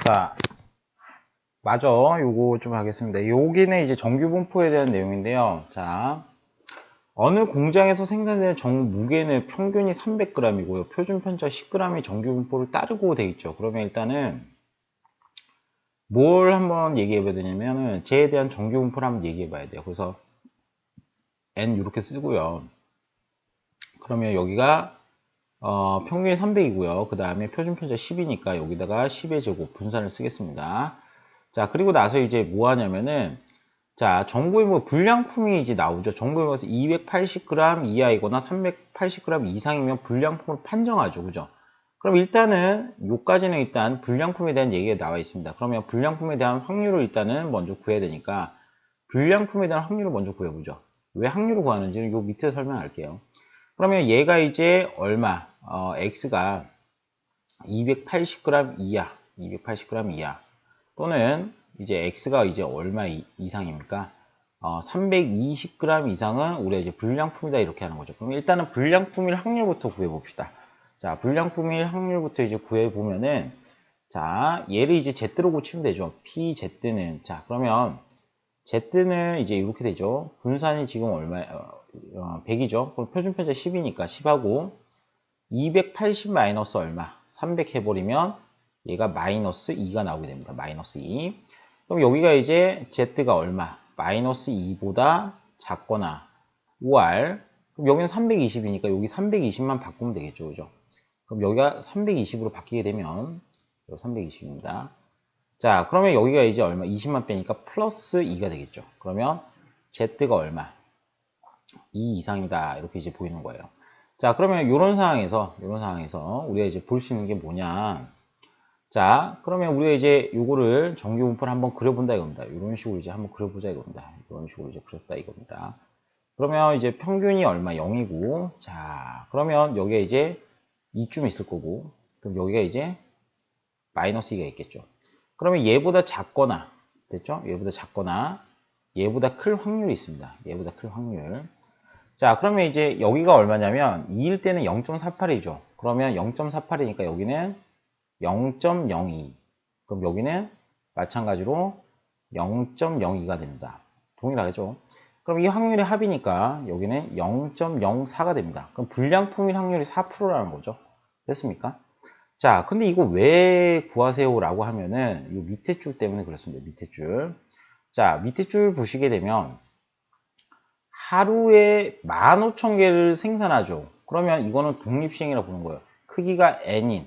자, 맞아. 요거 좀 하겠습니다. 여기는 이제 정규분포에 대한 내용인데요. 자, 어느 공장에서 생산되는 정 무게는 평균이 300g이고요. 표준 편차 10g이 정규분포를 따르고 돼 있죠. 그러면 일단은 뭘 한번 얘기해 봐야 되냐면은 쟤에 대한 정규분포를 한번 얘기해 봐야 돼요. 그래서 n 이렇게 쓰고요. 그러면 여기가 평균이 300이고요. 그 다음에 표준 편차 10이니까 여기다가 10의 제곱 분산을 쓰겠습니다. 자, 그리고 나서 이제 뭐 하냐면은 자, 정보의 뭐 불량품이 이제 나오죠. 정보의 뭐에서 280g 이하이거나 380g 이상이면 불량품을 판정하죠. 그죠? 그럼 일단은 요까지는 일단 불량품에 대한 얘기가 나와 있습니다. 그러면 불량품에 대한 확률을 일단은 먼저 구해야 되니까 불량품에 대한 확률을 먼저 구해보죠. 왜 확률을 구하는지는 요 밑에 설명할게요. 그러면 얘가 이제 얼마? x가 280g 이하, 280g 이하 또는 이제 x가 이제 얼마 이상입니까? 320g 이상은 우리가 이제 불량품이다 이렇게 하는 거죠. 그럼 일단은 불량품일 확률부터 구해 봅시다. 자, 불량품일 확률부터 이제 구해 보면은 자, 얘를 이제 z로 고치면 되죠. pz는 자, 그러면 z는 이제 이렇게 되죠. 분산이 지금 얼마 100이죠. 그럼 표준 편차 10이니까 10하고 280 마이너스 얼마? 300 해버리면 얘가 마이너스 2가 나오게 됩니다. 마이너스 2. 그럼 여기가 이제 z가 얼마? 마이너스 2보다 작거나 5r. 그럼 여기는 320이니까 여기 320만 바꾸면 되겠죠. 그죠? 그럼 여기가 320으로 바뀌게 되면 320입니다. 자, 그러면 여기가 이제 얼마? 20만 빼니까 플러스 2가 되겠죠. 그러면 z가 얼마? 2 이상이다. 이렇게 이제 보이는 거예요. 자, 그러면 이런 상황에서 우리가 이제 볼 수 있는 게 뭐냐? 자, 그러면 우리가 이제 요거를 정규분포를 한번 그려본다 이겁니다. 이런 식으로 이제 한번 그려보자 이겁니다. 이런 식으로 이제 그렸다 이겁니다. 그러면 이제 평균이 얼마? 0이고, 자, 그러면 여기에 이제 이쯤 있을 거고, 그럼 여기가 이제 마이너스 2가 있겠죠. 그러면 얘보다 작거나, 됐죠? 얘보다 작거나, 얘보다 클 확률이 있습니다. 얘보다 클 확률. 자, 그러면 이제 여기가 얼마냐면 2일 때는 0.48이죠. 그러면 0.48이니까 여기는 0.02. 그럼 여기는 마찬가지로 0.02가 됩니다. 동일하죠? 그럼 이 확률의 합이니까 여기는 0.04가 됩니다. 그럼 불량품일 확률이 4%라는 거죠. 됐습니까? 자, 근데 이거 왜 구하세요? 라고 하면은 이 밑에 줄 때문에 그렇습니다. 밑에 줄. 자, 밑에 줄 보시게 되면 하루에 15,000개를 생산하죠. 그러면 이거는 독립시행이라고 보는 거예요. 크기가 n인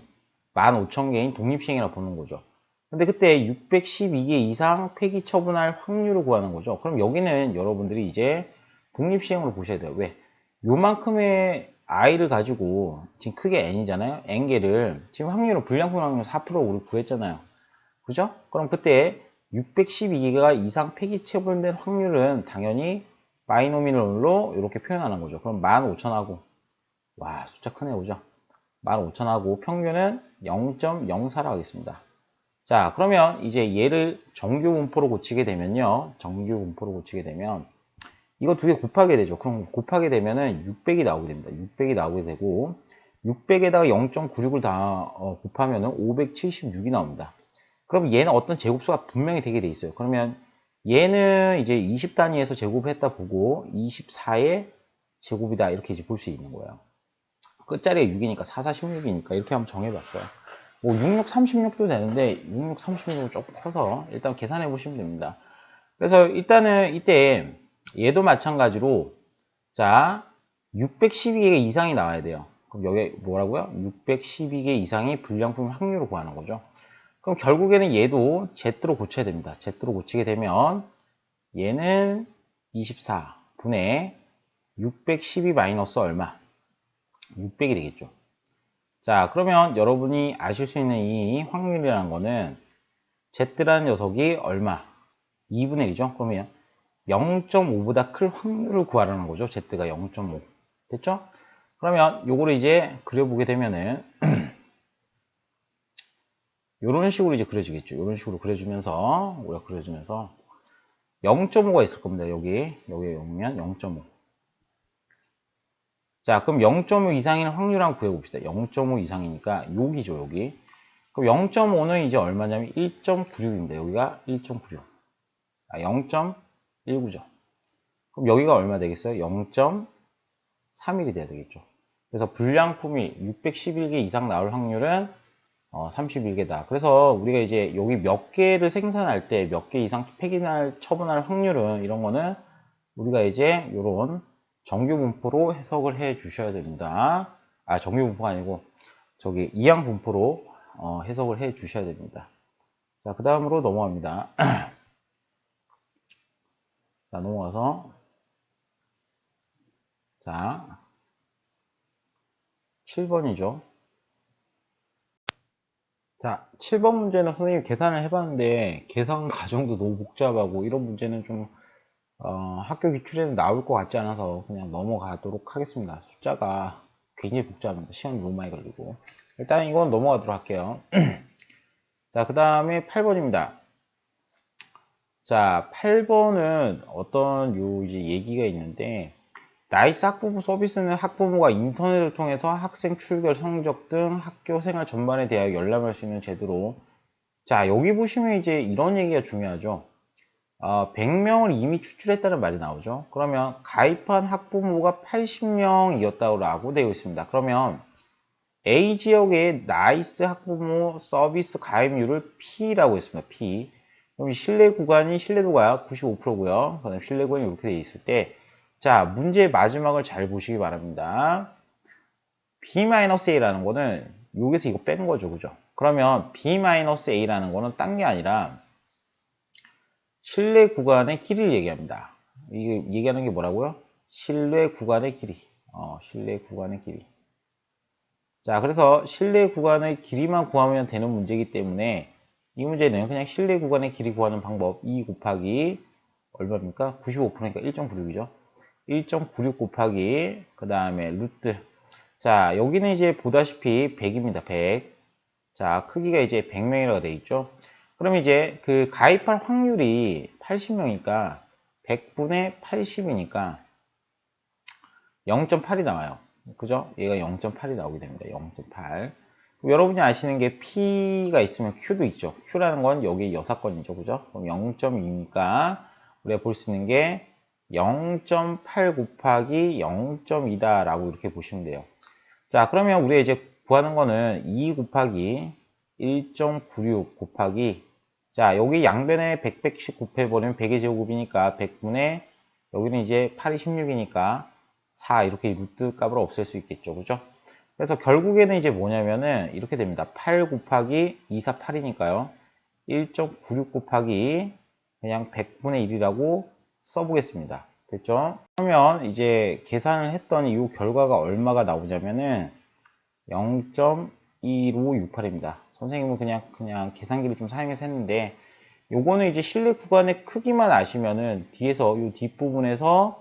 15,000개인 독립시행이라고 보는 거죠. 근데 그때 612개 이상 폐기 처분할 확률을 구하는 거죠. 그럼 여기는 여러분들이 이제 독립시행으로 보셔야 돼요. 왜? 요만큼의 i를 가지고 지금 크게 n이잖아요. n개를 지금 확률은 불량품 확률 4% 우리 구했잖아요. 그죠? 그럼 그때 612개가 이상 폐기 처분된 확률은 당연히 바이노미널로 이렇게 표현하는 거죠. 그럼 15,000하고 와 숫자 크네요. 그죠? 15,000하고 평균은 0.04라고 하겠습니다. 자, 그러면 이제 얘를 정규분포로 고치게 되면요. 정규분포로 고치게 되면 이거 두 개 곱하게 되죠. 그럼 곱하게 되면은 600이 나오게 됩니다. 600이 나오게 되고 600에다가 0.96을 다 곱하면은 576이 나옵니다. 그럼 얘는 어떤 제곱수가 분명히 되게 돼 있어요. 그러면 얘는 이제 20단위에서 제곱했다 보고 24의 제곱이다 이렇게 이제 볼 수 있는 거예요. 끝자리가 6이니까 4, 4, 16이니까 이렇게 한번 정해봤어요. 뭐 66, 36도 되는데 66, 36은 조금 커서 일단 계산해 보시면 됩니다. 그래서 일단은 이때 얘도 마찬가지로 자 612개 이상이 나와야 돼요. 그럼 여기 뭐라고요? 612개 이상이 불량품 확률을 구하는 거죠. 그럼 결국에는 얘도 Z로 고쳐야 됩니다. Z로 고치게 되면 얘는 24분의 612 마이너스 얼마? 600이 되겠죠. 자, 그러면 여러분이 아실 수 있는 이 확률이라는 거는 Z라는 녀석이 얼마? 2분의 1이죠. 그러면 0.5보다 클 확률을 구하라는 거죠. Z가 0.5. 됐죠? 그러면 요거를 이제 그려보게 되면은 이런 식으로 이제 그려지겠죠. 이런 식으로 그려주면서 우리가 그려주면서 0.5가 있을 겁니다. 여기에 0이면 0.5. 자, 그럼 0.5 이상인 확률 한번 구해봅시다. 0.5 이상이니까 여기죠, 여기. 그럼 0.5는 이제 얼마냐면 1.96입니다. 여기가 1.96. 0.19죠. 그럼 여기가 얼마 되겠어요? 0.31이 돼야 되겠죠. 그래서 불량품이 611개 이상 나올 확률은 31개다. 그래서 우리가 이제 여기 몇 개를 생산할 때 몇 개 이상 폐기날, 처분할 확률은 이런 거는 우리가 이제 요런 정규 분포로 해석을 해 주셔야 됩니다. 정규 분포가 아니고 저기 이항 분포로 해석을 해 주셔야 됩니다. 자, 그 다음으로 넘어갑니다. 자, 넘어가서 자, 7번이죠. 자, 7번 문제는 선생님이 계산을 해봤는데 계산 과정도 너무 복잡하고 이런 문제는 좀 학교 기출에는 나올 것 같지 않아서 그냥 넘어가도록 하겠습니다. 숫자가 굉장히 복잡합니다. 시간이 너무 많이 걸리고. 일단 이건 넘어가도록 할게요. 자, 그 다음에 8번입니다. 자, 8번은 어떤 이제 얘기가 있는데, 나이스 학부모 서비스는 학부모가 인터넷을 통해서 학생 출결 성적 등 학교 생활 전반에 대하여 열람할 수 있는 제도로. 자, 여기 보시면 이제 이런 얘기가 중요하죠. 100명을 이미 추출했다는 말이 나오죠. 그러면 가입한 학부모가 80명이었다고 되어 있습니다. 그러면 A 지역의 나이스 학부모 서비스 가입률을 P라고 했습니다. P. 그럼 신뢰 구간이 신뢰도가 95%고요. 그다음 신뢰 구간이 이렇게 되어 있을 때, 자, 문제의 마지막을 잘 보시기 바랍니다. B-A라는 거는 여기서 이거 뺀 거죠. 그죠? 그러면 B-A라는 거는 딴 게 아니라 신뢰 구간의 길이를 얘기합니다. 이게 얘기하는 게 뭐라고요? 신뢰 구간의 길이. 신뢰 구간의 길이. 자, 그래서 신뢰 구간의 길이만 구하면 되는 문제이기 때문에 이 문제는 그냥 신뢰 구간의 길이 구하는 방법 2 곱하기 얼마입니까? 95%니까 1.96이죠. 1.96 곱하기 그 다음에 루트. 자, 여기는 이제 보다시피 100입니다. 100. 자, 크기가 이제 100명이라고 되어 있죠. 그럼 이제 그 가입할 확률이 80명이니까 100분의 80이니까 0.8이 나와요. 그죠? 얘가 0.8이 나오게 됩니다. 0.8. 여러분이 아시는 게 P가 있으면 Q도 있죠. Q라는 건 여기 여사건이죠. 그죠? 그럼 0.2니까 우리가 볼 수 있는 게 0.8 곱하기 0.2다 라고 이렇게 보시면 돼요. 자, 그러면 우리가 이제 구하는 거는 2 곱하기 1.96 곱하기, 자, 여기 양변에 100, 100씩 곱해버리면 100의 제곱이니까 100분의, 여기는 이제 8이 16이니까 4 이렇게 루트 값을 없앨 수 있겠죠. 그죠? 그래서 결국에는 이제 뭐냐면은 이렇게 됩니다. 8 곱하기 2, 4, 8이니까요. 1.96 곱하기 그냥 100분의 1이라고 써보겠습니다. 됐죠? 그러면 이제 계산을 했더니 이 결과가 얼마가 나오냐면은 0.2568입니다. 선생님은 그냥 계산기를 좀 사용해서 했는데, 요거는 이제 실내 구간의 크기만 아시면은 뒤에서 이 뒷부분에서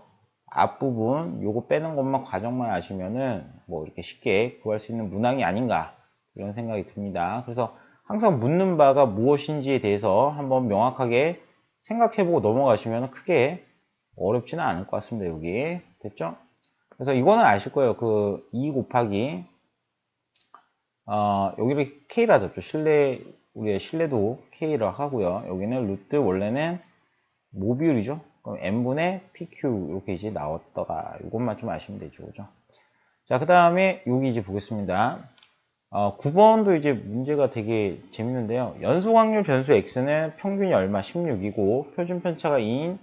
앞부분 요거 빼는 것만 과정만 아시면은 뭐 이렇게 쉽게 구할 수 있는 문항이 아닌가 이런 생각이 듭니다. 그래서 항상 묻는 바가 무엇인지에 대해서 한번 명확하게 생각해보고 넘어가시면 크게 어렵지는 않을 것 같습니다. 여기 됐죠? 그래서 이거는 아실 거예요. 그 2 곱하기 여기를 K라 잡죠. 우리의 신뢰도 K라 하고요. 여기는 루트 원래는 모비율이죠. 그럼 N분의 PQ 이렇게 이제 나왔더라. 이것만 좀 아시면 되죠. 그죠? 자, 그 다음에 여기 이제 보겠습니다. 9번도 이제 문제가 되게 재밌는데요. 연속 확률 변수 X는 평균이 얼마? 16이고 표준 편차가 2인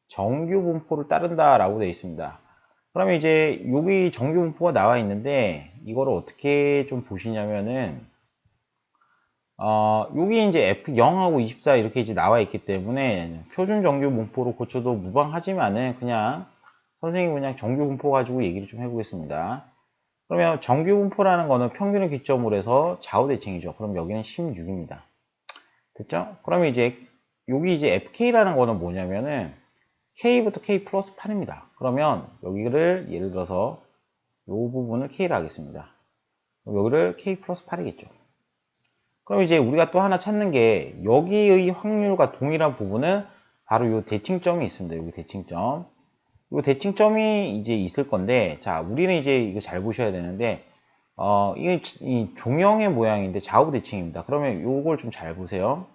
정규 분포를 따른다 라고 되어 있습니다. 그러면 이제 여기 정규 분포가 나와 있는데 이거를 어떻게 좀 보시냐면은 여기 이제 F0하고 24 이렇게 이제 나와 있기 때문에 표준 정규 분포로 고쳐도 무방하지만은 그냥 선생님이 그냥 정규 분포 가지고 얘기를 좀 해보겠습니다. 그러면 정규 분포라는 거는 평균을 기점으로 해서 좌우 대칭이죠. 그럼 여기는 16입니다. 됐죠? 그러면 이제 여기 이제 FK라는 거는 뭐냐면은 K부터 K 플러스 8입니다. 그러면 여기를 예를 들어서 이 부분을 K로 하겠습니다. 여기를 K 플러스 8이겠죠. 그럼 이제 우리가 또 하나 찾는 게 여기의 확률과 동일한 부분은 바로 이 대칭점이 있습니다. 여기 대칭점. 이 대칭점이 이제 있을 건데, 자, 우리는 이제 이거 잘 보셔야 되는데, 이게 이 종형의 모양인데 좌우 대칭입니다. 그러면 요걸 좀 잘 보세요.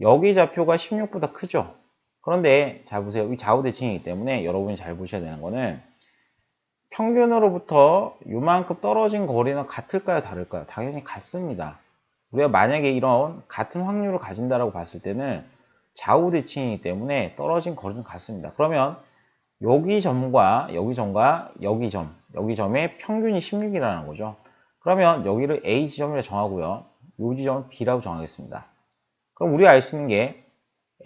여기 좌표가 16보다 크죠? 그런데 잘 보세요. 이 좌우 대칭이기 때문에 여러분이 잘 보셔야 되는 거는 평균으로부터 요만큼 떨어진 거리는 같을까요? 다를까요? 당연히 같습니다. 우리가 만약에 이런 같은 확률을 가진다라고 봤을 때는 좌우 대칭이기 때문에 떨어진 거리는 같습니다. 그러면 여기 점과 여기 점과 여기 점의 평균이 16이라는 거죠. 그러면 여기를 A 지점이라 정하고요. 이 지점을 B라고 정하겠습니다. 그럼 우리가 알 수 있는 게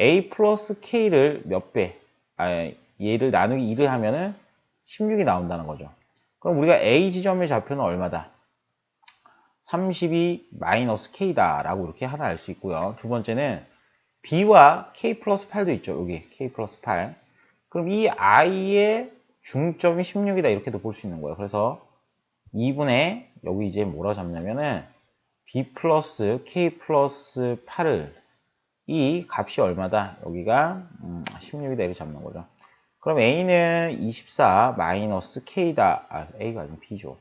A 플러스 K를 몇 배, 얘를 나누기 2를 하면은 16이 나온다는 거죠. 그럼 우리가 A 지점의 좌표는 얼마다? 32 마이너스 K다 라고 이렇게 하나 알 수 있고요. 두 번째는 B와 K 플러스 8도 있죠. 여기 K 플러스 8. 그럼 이 I의 중점이 16이다 이렇게도 볼 수 있는 거예요. 그래서 2분의 여기 이제 뭐라고 잡냐면은 B 플러스 K 플러스 8을 이 값이 얼마다? 여기가 16이다 이렇게 잡는 거죠. 그럼 A는 24 마이너스 K다. A가 아니면 B죠.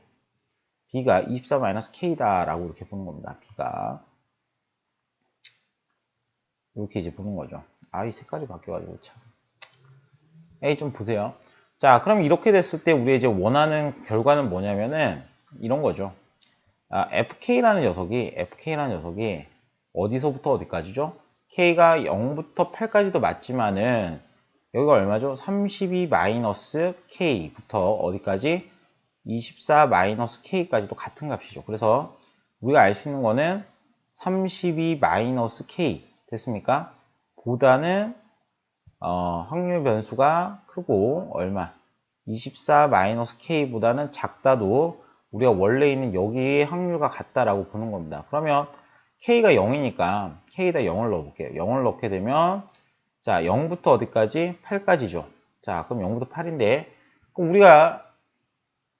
B가 24 마이너스 K다 라고 이렇게 보는 겁니다. B가 이렇게 이제 보는 거죠. 이 색깔이 바뀌어가지고 참. A 좀 보세요. 자, 그럼 이렇게 됐을 때 우리 이제 원하는 결과는 뭐냐면은 이런 거죠. FK라는 녀석이 어디서부터 어디까지죠? K가 0부터 8까지도 맞지만은 여기가 얼마죠? 32 마이너스 K부터 어디까지? 24 마이너스 K까지도 같은 값이죠. 그래서 우리가 알 수 있는 거는 32 마이너스 K 됐습니까? 보다는 확률 변수가 크고 얼마? 24 마이너스 K보다는 작다도 우리가 원래 있는 여기의 확률과 같다라고 보는 겁니다. 그러면 K가 0이니까 K에다 0을 넣어볼게요. 0을 넣게 되면 자 0부터 어디까지? 8까지죠. 자 그럼 0부터 8인데 그럼 우리가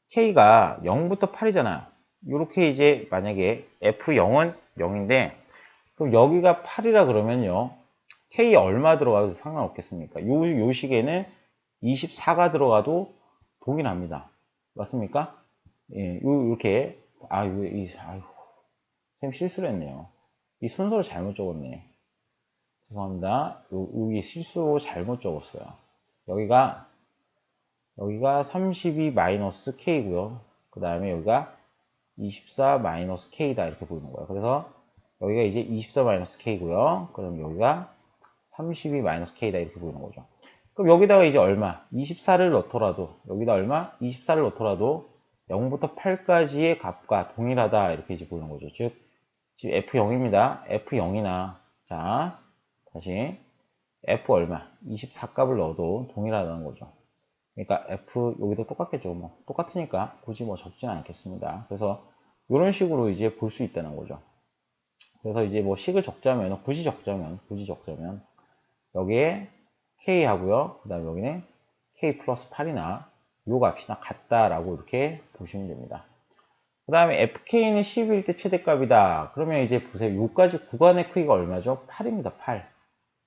K가 0부터 8이잖아요. 이렇게 이제 만약에 F0은 0인데 그럼 여기가 8이라 그러면요. K 얼마 들어가도 상관없겠습니까? 요 시계는 24가 들어가도 동일합니다. 맞습니까? 예, 요렇게 쌤 실수를 했네요. 이 순서를 잘못 적었네. 죄송합니다. 여기 실수로 잘못 적었어요. 여기가 32 마이너스 K고요. 그 다음에 여기가 24 마이너스 K다 이렇게 보이는 거예요. 그래서 여기가 이제 24 마이너스 K고요. 그럼 여기가 32 마이너스 K다 이렇게 보이는 거죠. 그럼 여기다가 이제 얼마? 24를 넣더라도 여기다 얼마? 24를 넣더라도 0부터 8까지의 값과 동일하다 이렇게 이제 보이는 거죠. 즉 지금 F0입니다. F0이나 자 다시 F 얼마? 24 값을 넣어도 동일하다는 거죠. 그러니까 F 여기도 똑같겠죠. 뭐 똑같으니까 굳이 뭐 적지는 않겠습니다. 그래서 이런 식으로 이제 볼 수 있다는 거죠. 그래서 이제 뭐 식을 적자면 굳이 적자면 여기에 K 하고요. 그 다음에 여기는 K 플러스 8이나 요 값이나 같다라고 이렇게 보시면 됩니다. 그 다음에 FK는 11일 때 최대값이다. 그러면 이제 보세요. 요까지 구간의 크기가 얼마죠? 8입니다. 8.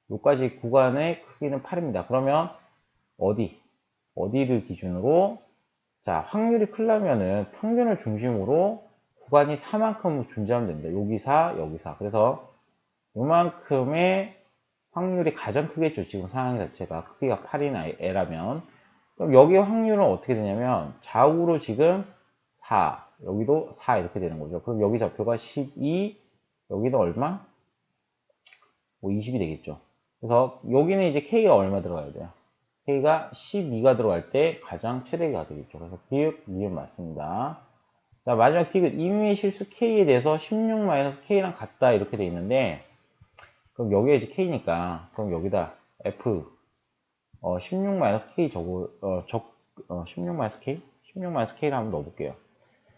요까지 구간의 크기는 8입니다. 그러면 어디를 기준으로 자 확률이 크려면은 평균을 중심으로 구간이 4만큼 존재하면 됩니다. 여기 4, 여기 4. 그래서 요만큼의 확률이 가장 크겠죠. 지금 상황 자체가 크기가 8이나 L라면 그럼 여기의 확률은 어떻게 되냐면 좌우로 지금 4 여기도 4 이렇게 되는 거죠. 그럼 여기 좌표가 12 여기도 얼마? 뭐 20이 되겠죠. 그래서 여기는 이제 K가 얼마 들어가야 돼요? K가 12가 들어갈 때 가장 최대가 되겠죠. 그래서 기역, 미음 맞습니다. 자, 마지막 디귿 임의 실수 K에 대해서 16-K랑 같다 이렇게 돼 있는데 그럼 여기가 이제 K니까 그럼 여기다 F 16-K 16-K? 16-K를 한번 넣어볼게요.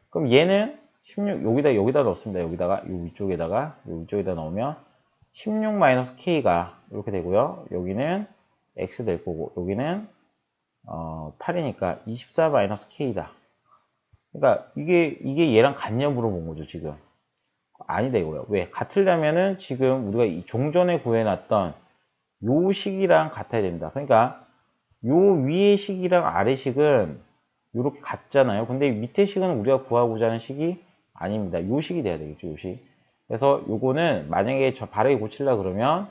그럼 얘는 16 여기다 넣습니다. 여기다가 요 위쪽에다 넣으면 16-K가 이렇게 되고요. 여기는 X 될 거고 여기는 8이니까 24-K다. 그러니까 이게 얘랑 같냐 물어본 거죠, 지금. 아니다 이거예요. 왜? 같으려면은 지금 우리가 이 종전에 구해놨던 요 식이랑 같아야 됩니다. 그러니까 요 위의 식이랑 아래 식은 요렇게 같잖아요. 근데 밑에 식은 우리가 구하고자 하는 식이 아닙니다. 요 식이 돼야 되겠죠, 요 식. 그래서 요거는 만약에 저 바르게 고치려 그러면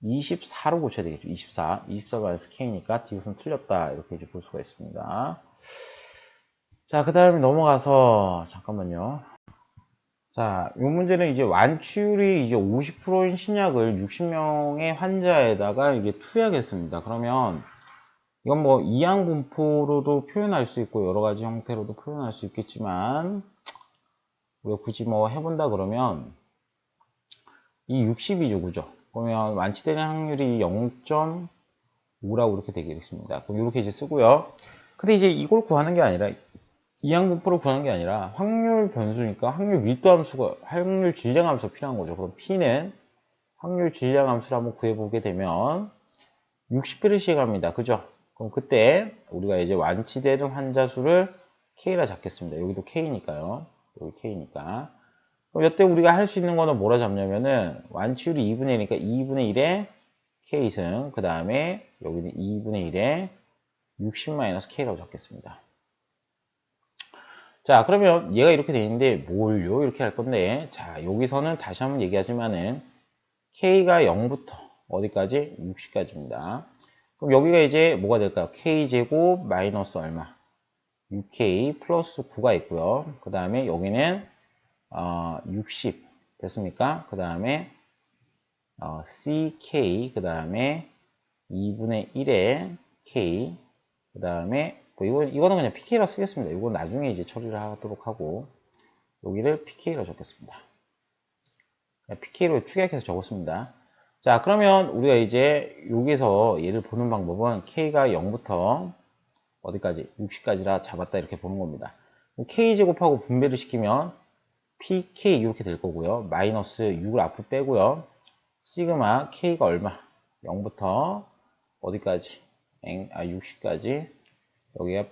24로 고쳐야 되겠죠. 24. 24 마이너스 K니까 디귿은 틀렸다. 이렇게 이제 볼 수가 있습니다. 자, 그 다음에 넘어가서, 잠깐만요. 자, 이 문제는 이제 완치율이 이제 50%인 신약을 60명의 환자에다가 이게 투여하겠습니다. 그러면 이건 뭐 이항 분포로도 표현할 수 있고 여러 가지 형태로도 표현할 수 있겠지만 우리가 굳이 뭐 해본다 그러면 이 60이죠, 그죠? 그러면 완치되는 확률이 0.5라고 이렇게 되겠습니다. 그럼 이렇게 이제 쓰고요. 근데 이제 이걸 구하는 게 아니라 이항 분포를 구하는 게 아니라 확률 변수니까 확률 밀도 함수가 확률 질량 함수가 필요한 거죠. 그럼 P는 확률 질량 함수를 한번 구해보게 되면 60배를 시행합니다. 그죠? 그럼 그때 우리가 이제 완치되는 환자 수를 K라 잡겠습니다. 여기도 K니까요. 여기 K니까. 그럼 이때 우리가 할 수 있는 거는 뭐라 잡냐면은 완치율이 2분의 1이니까 2분의 1의 K승, 그 다음에 여기는 2분의 1의 60-K라고 잡겠습니다. 자, 그러면 얘가 이렇게 돼 있는데 뭘요? 이렇게 할 건데, 자, 여기서는 다시 한번 얘기하지만은 K가 0부터 어디까지? 60까지입니다. 그럼 여기가 이제 뭐가 될까요? K제곱 마이너스 얼마? 6K 플러스 9가 있고요. 그 다음에 여기는 60 됐습니까? 그 다음에 CK 그 다음에 2분의 1의 K 그 다음에 뭐 이거는 그냥 PK라 쓰겠습니다. 이건 나중에 이제 처리를 하도록 하고 여기를 PK로 적겠습니다. PK로 축약해서 적었습니다. 자, 그러면 우리가 이제 여기서 얘를 보는 방법은 K가 0부터 어디까지? 60까지라 잡았다 이렇게 보는 겁니다. K제곱하고 분배를 시키면 PK 이렇게 될 거고요. 마이너스 6을 앞으로 빼고요. 시그마 K가 얼마? 0부터 어디까지? 60까지. 여기가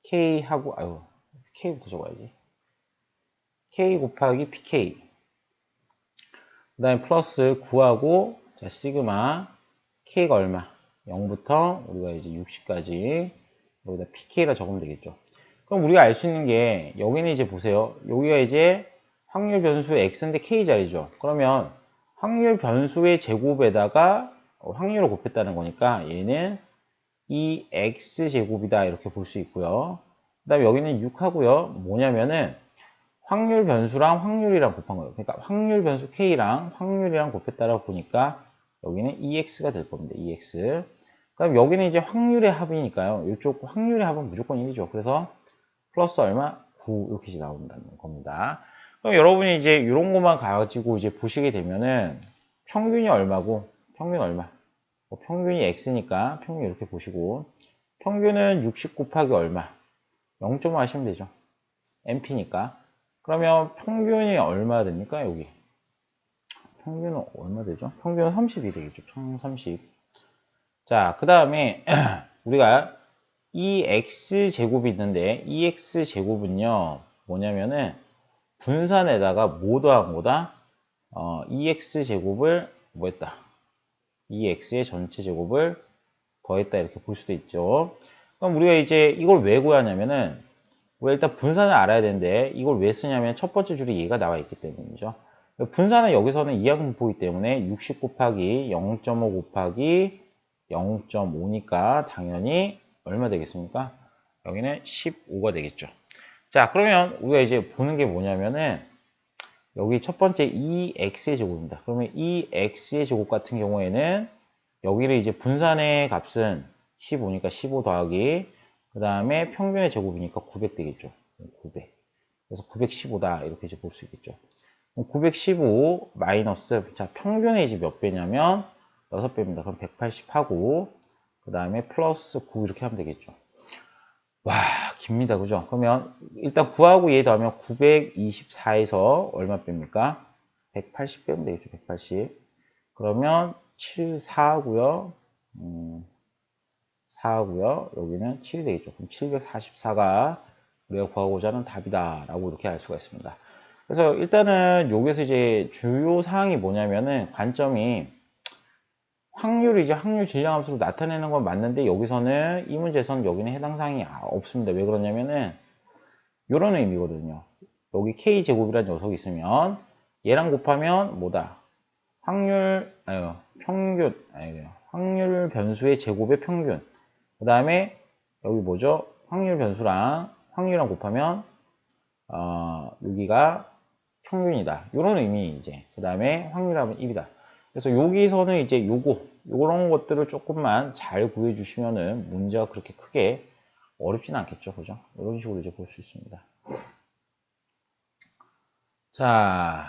PK하고, K부터 적어야지. K 곱하기 PK. 그 다음에 플러스 9하고, 자, 시그마 K가 얼마? 0부터 우리가 이제 60까지. 여기다 PK라 적으면 되겠죠. 그럼 우리가 알 수 있는 게, 여기는 이제 보세요. 여기가 이제 확률 변수 X인데 K 자리죠. 그러면 확률 변수의 제곱에다가 확률을 곱했다는 거니까 얘는 이 X제곱이다 이렇게 볼 수 있고요. 그 다음에 여기는 6하고요. 뭐냐면은 확률 변수랑 확률이랑 곱한 거예요. 그러니까 확률 변수 K랑 확률이랑 곱했다라고 보니까 여기는 EX가 될 겁니다. EX. 그럼 여기는 이제 확률의 합이니까요. 이쪽 확률의 합은 무조건 1이죠. 그래서 플러스 얼마? 9 이렇게 이제 나온다는 겁니다. 그럼 여러분이 이제 이런 것만 가지고 이제 보시게 되면은 평균이 얼마고 평균 얼마? 평균이 X니까 평균 이렇게 보시고 평균은 60 곱하기 얼마? 0.5 하시면 되죠. MP니까. 그러면 평균이 얼마 됩니까? 여기. 평균은 얼마 되죠? 평균은 30이 되겠죠. 평균 30. 자, 그 다음에 우리가 이 X제곱이 있는데 이 X제곱은요. 뭐냐면은 분산에다가 뭐 더한 거다? 이 X제곱을 뭐 했다? 이 X의 전체 제곱을 더했다 이렇게 볼 수도 있죠. 그럼 우리가 이제 이걸 왜 구하냐면은 우리가 일단 분산을 알아야 되는데 이걸 왜 쓰냐면 첫 번째 줄에 얘가 나와 있기 때문이죠. 분산은 여기서는 이항분포이기 때문에 60 곱하기 0.5 곱하기 0.5니까 당연히 얼마 되겠습니까? 여기는 15가 되겠죠. 자, 그러면 우리가 이제 보는 게 뭐냐면은 여기 첫 번째 2x의 제곱입니다. 그러면 2x의 제곱 같은 경우에는 여기를 이제 분산의 값은 15니까 15 더하기 그 다음에 평균의 제곱이니까 900 되겠죠. 900. 그래서 915다 이렇게 이제 볼 수 있겠죠. 915 마이너스 자 평균의 이제 몇 배냐면 6배입니다. 그럼 180하고 그 다음에 플러스 9 이렇게 하면 되겠죠. 와 깁니다. 그죠? 그러면 일단 9하고 얘 더하면 924에서 얼마 뺍니까? 180 빼면 되겠죠. 180. 그러면 7, 4하고요. 4하고요. 여기는 7이 되겠죠. 그럼 744가 우리가 구하고자 하는 답이다. 라고 이렇게 알 수가 있습니다. 그래서 일단은 여기서 이제 주요 사항이 뭐냐면은 관점이 확률이 이제 확률 질량함수로 나타내는 건 맞는데 여기서는 이 문제에서는 여기는 해당 사항이 없습니다. 왜 그러냐면은 이런 의미거든요. 여기 K제곱이라는 녀석이 있으면 얘랑 곱하면 뭐다? 확률 변수의 제곱의 평균. 그 다음에 여기 뭐죠? 확률 변수랑 확률이랑 곱하면 여기가 평균이다. 이런 의미 이제. 그 다음에 확률하면 1이다. 그래서 여기서는 이제 요런 것들을 조금만 잘 구해 주시면은 문제가 그렇게 크게 어렵진 않겠죠. 그죠? 이런 식으로 이제 볼 수 있습니다. 자,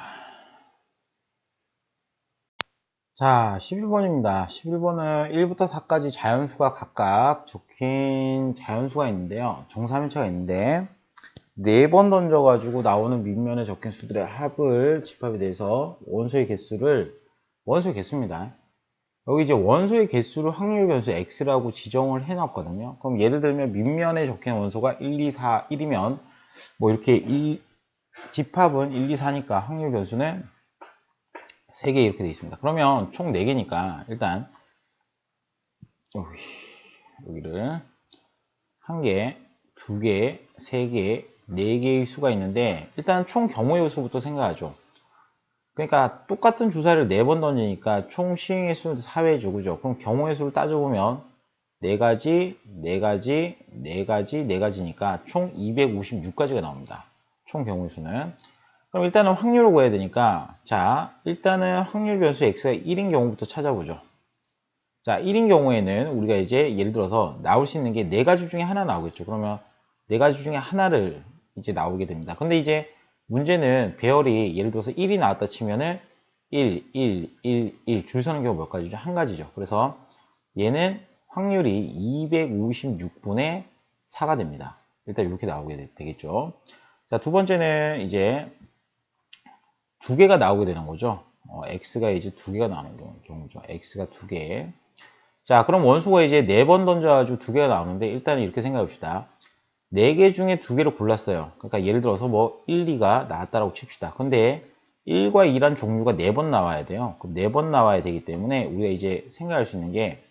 11번입니다. 11번은 1부터 4까지 자연수가 각각 적힌 자연수가 있는데요. 정사면체가 있는데 4번 던져가지고 나오는 밑면에 적힌 수들의 합을 집합에 대해서 원소의 개수입니다. 여기 이제 원소의 개수를 확률 변수 x라고 지정을 해놨거든요. 그럼 예를 들면 밑면에 적힌 원소가 1, 2, 4, 1이면 뭐 이렇게 집합은 1, 2, 4니까 확률 변수는 3개 이렇게 되어 있습니다. 그러면 총 4개니까 일단 여기를 1개, 2개, 3개, 4개의 수가 있는데 일단 총 경우의 수부터 생각하죠. 그러니까 똑같은 주사를 4번 던지니까 총 시행의 수는 4회죠. 그죠? 그럼 경우의 수를 따져보면 4가지, 4가지, 4가지, 4가지니까 총 256가지가 나옵니다. 총 경우의 수는. 그럼 일단은 확률을 구해야 되니까 자, 일단은 확률 변수 x가 1인 경우부터 찾아보죠. 자, 1인 경우에는 우리가 이제 예를 들어서 나올 수 있는 게 4가지 중에 하나 나오겠죠. 그러면 4가지 중에 하나를 이제 나오게 됩니다. 근데 이제 문제는 배열이 예를 들어서 1이 나왔다 치면은 1, 1, 1, 1 줄 서는 경우 몇 가지죠? 한 가지죠. 그래서 얘는 확률이 256분의 4가 됩니다. 일단 이렇게 나오게 되겠죠. 자, 두 번째는 이제 2개가 나오게 되는 거죠. x가 이제 2개가 나오는 경우죠. x가 2개. 자, 그럼 원수가 이제 4번 던져가지고 2개가 나오는데 일단 이렇게 생각해 봅시다. 4개 중에 2개를 골랐어요. 그러니까 예를 들어서 뭐 1, 2가 나왔다라고 칩시다. 근데 1과 2란 종류가 4번 나와야 돼요. 그럼 4번 나와야 되기 때문에 우리가 이제 생각할 수 있는 게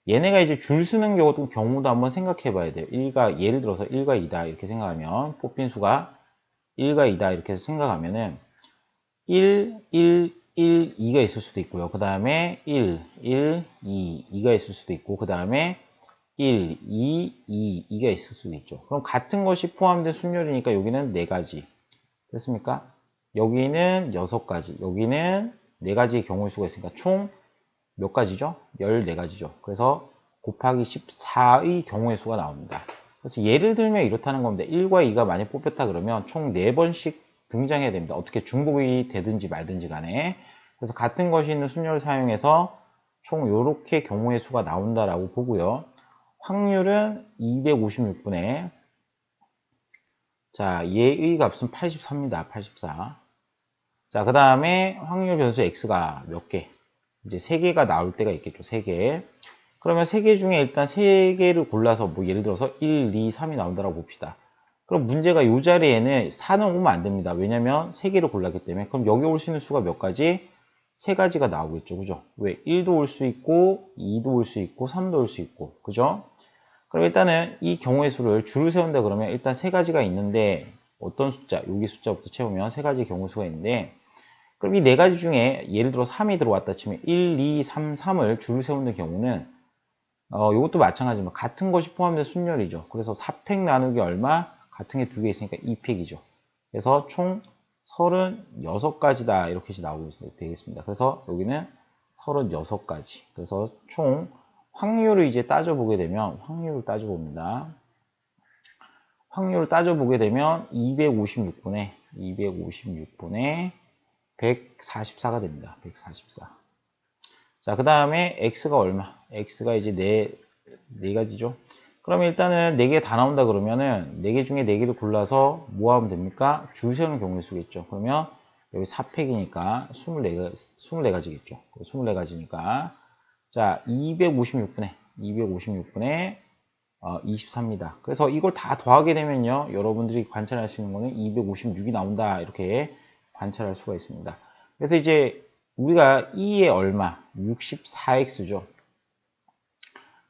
얘네가 이제 줄 서는 경우도 한번 생각해 봐야 돼요. 예를 들어서 1과 2다 이렇게 생각하면 뽑힌 수가 1과 2다 이렇게 생각하면은 1, 1, 1, 2가 있을 수도 있고요. 그 다음에 1, 1, 2, 2가 있을 수도 있고 그 다음에 1, 2, 2, 2가 있을 수도 있죠. 그럼 같은 것이 포함된 순열이니까 여기는 4가지. 됐습니까? 여기는 6가지. 여기는 4가지의 경우의 수가 있으니까 총 몇 가지죠? 14가지죠. 그래서 곱하기 14의 경우의 수가 나옵니다. 그래서 예를 들면 이렇다는 겁니다. 1과 2가 만약 뽑혔다 그러면 총 4번씩 등장해야 됩니다. 어떻게 중복이 되든지 말든지 간에. 그래서 같은 것이 있는 순열을 사용해서 총 이렇게 경우의 수가 나온다라고 보고요. 확률은 256분의 자, 얘의 값은 84입니다. 84. 자, 그 다음에 확률 변수 x가 몇 개? 이제 3개가 나올 때가 있겠죠. 3개. 그러면 3개 중에 일단 3개를 골라서 뭐 예를 들어서 1, 2, 3이 나온다고 봅시다. 그럼 문제가 이 자리에는 4는 오면 안 됩니다. 왜냐면 3개를 골랐기 때문에. 그럼 여기 올 수 있는 수가 몇 가지? 3가지가 나오겠죠. 그죠? 왜? 1도 올 수 있고, 2도 올 수 있고, 3도 올 수 있고. 그죠? 그럼 일단은 이 경우의 수를 줄을 세운다 그러면 일단 3가지가 있는데 어떤 숫자? 여기 숫자부터 채우면 3가지 경우의 수가 있는데 그럼 이 4가지 중에 예를 들어 3이 들어왔다 치면 1, 2, 3, 3을 줄을 세우는 경우는 이것도 마찬가지입니다. 같은 것이 포함된 순열이죠. 그래서 4팩 나누기 얼마? 같은 게 2개 있으니까 2팩이죠. 그래서 총 36가지다 이렇게 나오고 되겠습니다. 그래서 여기는 36가지. 그래서 총 확률을 이제 따져보게 되면 확률을 따져봅니다. 확률을 따져보게 되면 256분의 144가 됩니다. 144. 자, 그 다음에 x가 얼마? x가 이제 4가지죠. 그러면 일단은 4개 다 나온다 그러면은 4개 중에 4개를 골라서 뭐 하면 됩니까? 줄 세우는 경우의 수겠죠. 그러면 여기 4팩이니까 24가지겠죠. 24가지니까 자, 256분의 24입니다. 그래서 이걸 다 더하게 되면요. 여러분들이 관찰할 수 있는 거는 256이 나온다. 이렇게 관찰할 수가 있습니다. 그래서 이제 우리가 2에 얼마? 64x죠.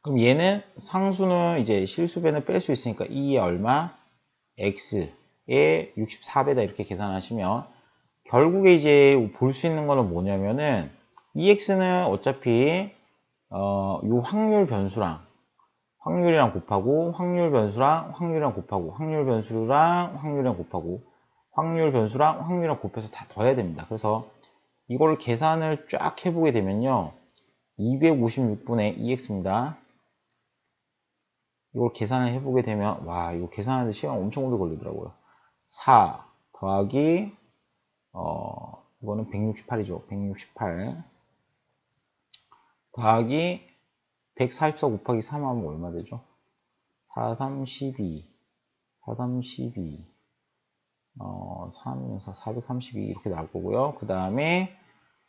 그럼 얘는 상수는 이제 실수배는 뺄 수 있으니까 2에 얼마? x에 64배다 이렇게 계산하시면 결국에 이제 볼 수 있는 거는 뭐냐면은 2x는 어차피 요 확률 변수랑 확률이랑 곱하고 확률 변수랑 확률이랑 곱하고 확률 변수랑 확률이랑 곱하고 확률 변수랑 확률이랑 곱해서 다 더해야 됩니다. 그래서 이걸 계산을 쫙 해보게 되면요. 256분의 2x입니다. 이걸 계산을 해보게 되면 와 이거 계산하는데 시간 엄청 오래 걸리더라고요. 4 더하기 이거는 168이죠. 168 더하기 144 곱하기 3 하면 얼마 되죠? 4, 3, 12 4, 3, 12 3, 4, 432 이렇게 나올 거고요. 그 다음에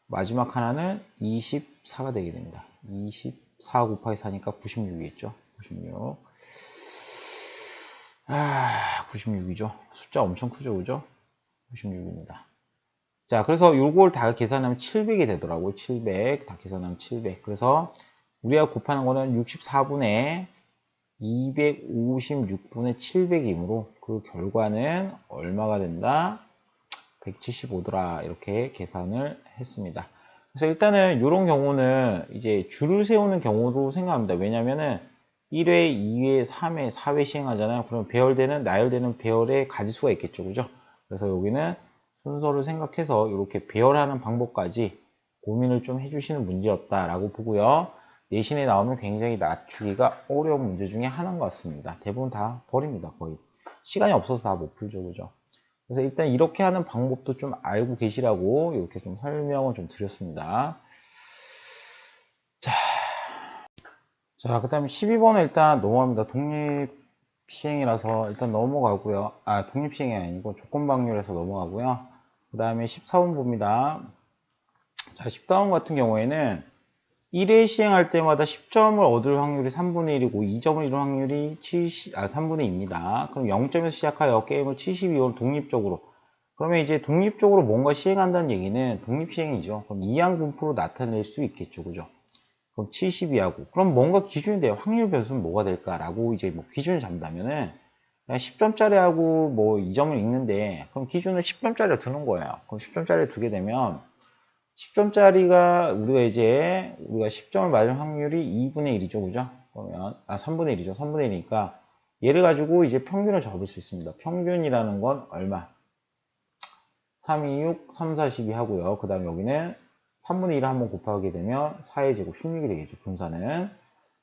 마지막 하나는 24가 되게 됩니다. 24 곱하기 4니까 96이겠죠. 96 96이죠. 숫자 엄청 크죠, 그죠? 96입니다. 자, 그래서 요걸 다 계산하면 700이 되더라고요. 700. 다 계산하면 700. 그래서 우리가 곱하는 거는 64분의 256분의 700이므로 그 결과는 얼마가 된다? 175더라. 이렇게 계산을 했습니다. 그래서 일단은 이런 경우는 이제 줄을 세우는 경우도 생각합니다. 왜냐면은 1회, 2회, 3회, 4회 시행하잖아요. 그럼 배열되는, 나열되는 배열의 가지수가 있겠죠. 그죠? 그래서 여기는 순서를 생각해서 이렇게 배열하는 방법까지 고민을 좀 해주시는 문제였다라고 보고요. 내신에 나오면 굉장히 맞추기가 어려운 문제 중에 하나인 것 같습니다. 대부분 다 버립니다. 거의. 시간이 없어서 다 못 풀죠. 그죠? 그래서 일단 이렇게 하는 방법도 좀 알고 계시라고 이렇게 좀 설명을 좀 드렸습니다. 자, 그 다음에 12번은 일단 넘어갑니다. 독립시행이라서 일단 넘어가고요. 독립시행이 아니고 조건방률에서 넘어가고요. 그 다음에 14번 봅니다. 자, 14번 같은 경우에는 1회 시행할 때마다 10점을 얻을 확률이 3분의 1이고 2점을 이룰 확률이 3분의 2입니다. 그럼 0점에서 시작하여 게임을 72월 독립적으로 그러면 이제 독립적으로 뭔가 시행한다는 얘기는 독립시행이죠. 그럼 이항분포로 나타낼 수 있겠죠. 그죠? 그럼 72하고 그럼 뭔가 기준이 돼요. 확률 변수는 뭐가 될까라고 이제 뭐 기준을 잡는다면은 10점짜리하고 뭐 2점을 읽는데 그럼 기준을 10점짜리로 두는 거예요. 그럼 10점짜리 두게 되면 10점짜리가 우리가 10점을 맞을 확률이 2분의 1이죠. 그죠? 그러면 3분의 1이죠. 3분의 1이니까 얘를 가지고 이제 평균을 잡을 수 있습니다. 평균이라는 건 얼마? 3, 2, 6, 3, 4, 12 하고요. 그 다음 여기는 3분의 1을 한번 곱하게 되면 4의 제곱 16이 되겠죠. 분산은.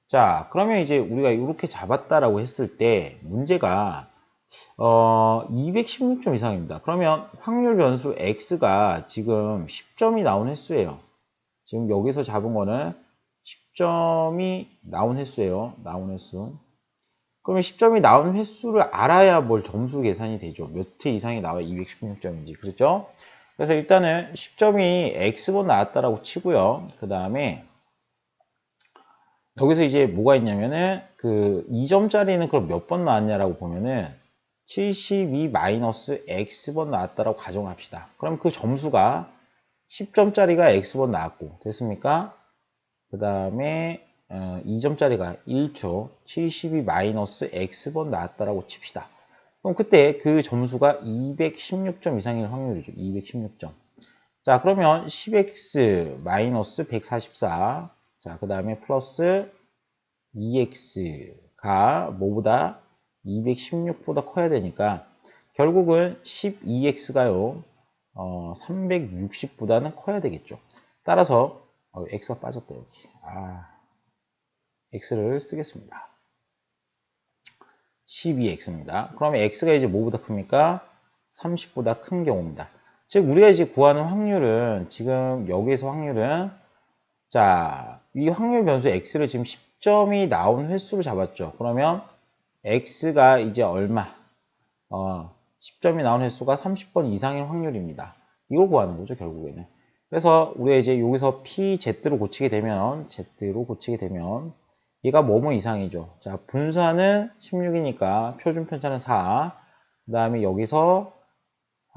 자, 그러면 이제 우리가 이렇게 잡았다라고 했을 때 문제가 216점 이상입니다. 그러면 확률 변수 x가 지금 10점이 나온 횟수예요. 지금 여기서 잡은 거는 10점이 나온 횟수예요. 나온 횟수. 그러면 10점이 나온 횟수를 알아야 뭘 점수 계산이 되죠. 몇 회 이상이 나와 216점인지. 그렇죠? 그래서 일단은 10점이 x번 나왔다라고 치고요. 그 다음에 여기서 이제 뭐가 있냐면은 그 2점짜리는 그럼 몇 번 나왔냐라고 보면은 72-x번 나왔다라고 가정합시다. 그럼 그 점수가 10점짜리가 x번 나왔고 됐습니까? 그 다음에 2점짜리가 1초 72-x번 나왔다라고 칩시다. 그럼 그때 그 점수가 216점 이상일 확률이죠. 216점. 자, 그러면 10x 마이너스 144. 자, 그 다음에 플러스 2x가 뭐보다 216보다 커야 되니까 결국은 12x가요. 360보다는 커야 되겠죠. 따라서 x가 빠졌다 여기. x를 쓰겠습니다. 12x입니다. 그러면 x가 이제 뭐보다 큽니까? 30보다 큰 경우입니다. 즉 우리가 이제 구하는 확률은 지금 여기에서 확률은 자, 이 확률 변수 x를 지금 10점이 나온 횟수로 잡았죠. 그러면 x가 이제 얼마? 10점이 나온 횟수가 30번 이상의 확률입니다. 이걸 구하는 거죠, 결국에는. 그래서 우리가 이제 여기서 PZ로 고치게 되면 얘가 뭐뭐 이상이죠. 자, 분수는 16이니까 표준 편차는 4. 그 다음에 여기서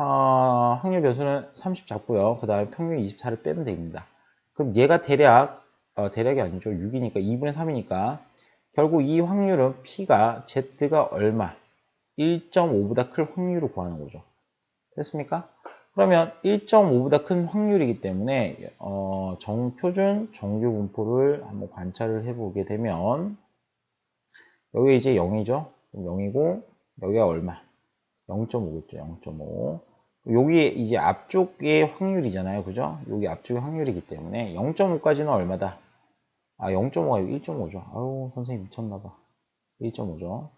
확률 변수는 30 잡고요. 그 다음에 평균 24를 빼면 됩니다. 그럼 얘가 대략이 아니죠. 6이니까 2분의 3이니까 결국 이 확률은 P가 Z가 얼마? 1.5보다 클 확률을 구하는 거죠. 됐습니까? 그러면 1.5보다 큰 확률이기 때문에 표준 정규 분포를 한번 관찰을 해보게 되면 여기 이제 0이죠. 0이고 여기가 얼마? 0.5겠죠. 0.5. 여기 이제 앞쪽의 확률이잖아요. 그죠? 여기 앞쪽의 확률이기 때문에 0.5까지는 얼마다? 0.5가 1.5죠. 아유, 선생님 미쳤나봐. 1.5죠.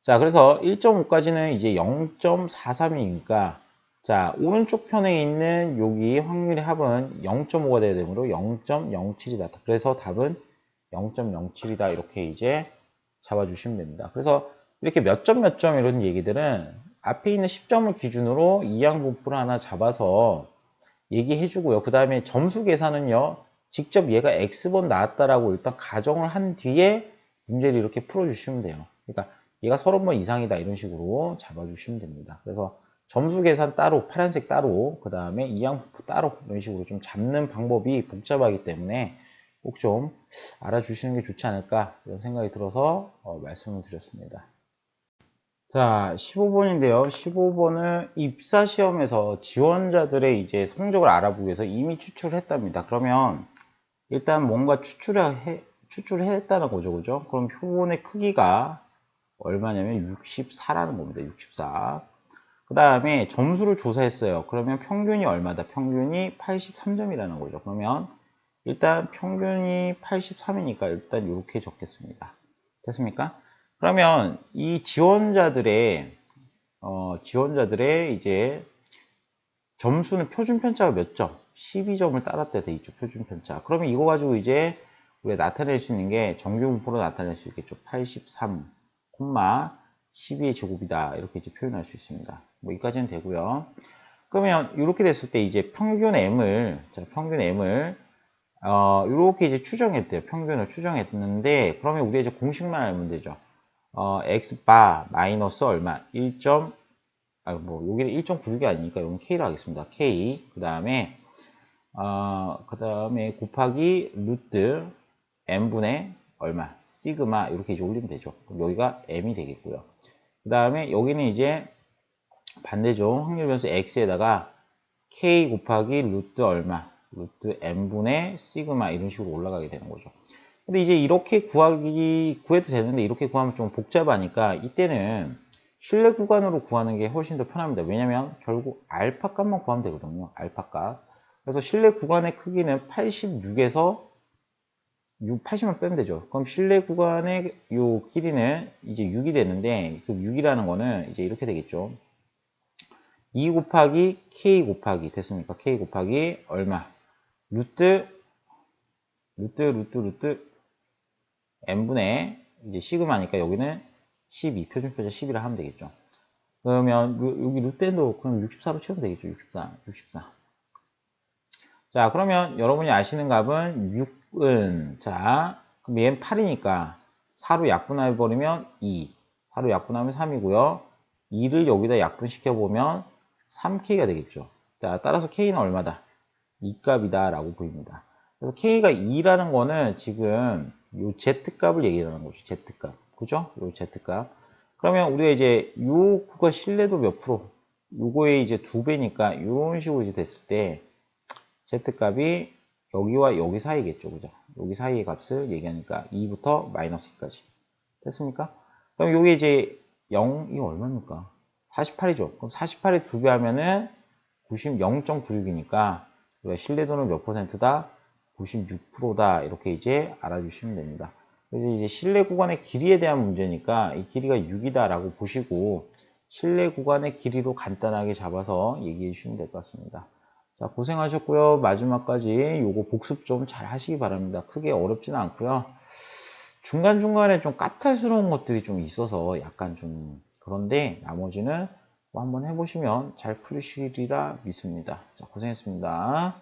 자, 그래서 1.5까지는 이제 0.43이니까, 자, 오른쪽 편에 있는 여기 확률의 합은 0.5가 돼야 되므로 0.07이다. 그래서 답은 0.07이다. 이렇게 이제 잡아주시면 됩니다. 그래서 이렇게 몇 점 몇 점 이런 얘기들은 앞에 있는 10점을 기준으로 이항분포를 하나 잡아서 얘기해 주고요. 그 다음에 점수 계산은요, 직접 얘가 X번 나왔다라고 일단 가정을 한 뒤에 문제를 이렇게 풀어주시면 돼요. 그러니까 얘가 30번 이상이다 이런 식으로 잡아주시면 됩니다. 그래서 점수 계산 따로, 파란색 따로, 그 다음에 이항분포 따로 이런 식으로 좀 잡는 방법이 복잡하기 때문에 꼭 좀 알아주시는 게 좋지 않을까 이런 생각이 들어서 말씀을 드렸습니다. 자, 15번인데요. 15번은 입사시험에서 지원자들의 이제 성적을 알아보기 위해서 이미 추출을 했답니다. 그러면 일단 뭔가 추출을 했다는 거죠. 그죠? 그럼 표본의 크기가 얼마냐면 64라는 겁니다. 64. 그 다음에 점수를 조사했어요. 그러면 평균이 얼마다? 평균이 83점이라는 거죠. 그러면 일단 평균이 83이니까 일단 이렇게 적겠습니다. 됐습니까? 그러면 이 지원자들의 이제 점수는 표준 편차가 몇 점? 12점을 따랐다 돼 있죠. 표준 편차. 그러면 이거 가지고 이제 우리가 나타낼 수 있는 게 정규 분포로 나타낼 수 있겠죠. 83, 12의 제곱이다. 이렇게 이제 표현할 수 있습니다. 뭐 여기까지는 되고요. 그러면 이렇게 됐을 때 이제 평균 M을 이렇게 이제 추정했대요. 평균을 추정했는데 그러면 우리가 이제 공식만 알면 되죠. X바 마이너스 얼마? 1. 여기는 1.96이 아니니까 여기는 K로 하겠습니다. K. 그 다음에 곱하기 루트 M분의 얼마? 시그마. 이렇게 이제 올리면 되죠. 그럼 여기가 M이 되겠고요. 그 다음에 여기는 이제 반대죠. 확률 변수 X에다가 K 곱하기 루트 얼마? 루트 M분의 시그마. 이런 식으로 올라가게 되는 거죠. 근데 이제 이렇게 구해도 되는데 이렇게 구하면 좀 복잡하니까 이때는 신뢰 구간으로 구하는 게 훨씬 더 편합니다. 왜냐면 결국 알파 값만 구하면 되거든요. 알파 값. 그래서 신뢰 구간의 크기는 86에서 80만 빼면 되죠. 그럼 신뢰 구간의 요 길이는 이제 6이 되는데 그 6이라는 거는 이제 이렇게 되겠죠. 2 곱하기 K 곱하기 됐습니까? K 곱하기 얼마? 루트 n분의 이제 시그마니까 여기는 12 표준표자 10이라 하면 되겠죠. 그러면 여기 루트 n도 그럼 64로 치우면 되겠죠. 64. 자, 그러면 여러분이 아시는 값은 6은 자, 그럼 얘는 8이니까 4로 약분해 버리면 2. 4로 약분하면 3이고요. 2를 여기다 약분시켜 보면 3K가 되겠죠. 자, 따라서 K는 얼마다? 2값이다 라고 보입니다. 그래서 K가 2라는 거는 지금 요 Z값을 얘기하는 거죠. Z값. 그죠? 요 Z값. 그러면 우리가 이제 요 구가 신뢰도 몇 프로? 요거의 이제 2배니까 이런 식으로 이제 됐을 때 Z값이 여기와 여기 사이겠죠. 그죠? 여기 사이의 값을 얘기하니까 2부터 마이너스 2까지. 됐습니까? 그럼 요게 이제 0이 얼마입니까? 48이죠. 그럼 48에 2배 하면은 0.96이니까 우리가 신뢰도는 몇 %다? 96%다. 이렇게 이제 알아주시면 됩니다. 그래서 이제 신뢰 구간의 길이에 대한 문제니까 이 길이가 6이다 라고 보시고 신뢰 구간의 길이로 간단하게 잡아서 얘기해 주시면 될 것 같습니다. 자, 고생하셨고요. 마지막까지 요거 복습 좀 잘 하시기 바랍니다. 크게 어렵지는 않고요. 중간중간에 좀 까탈스러운 것들이 좀 있어서 약간 좀 그런데 나머지는 뭐 한번 해보시면 잘 풀리시리라 믿습니다. 자, 고생했습니다.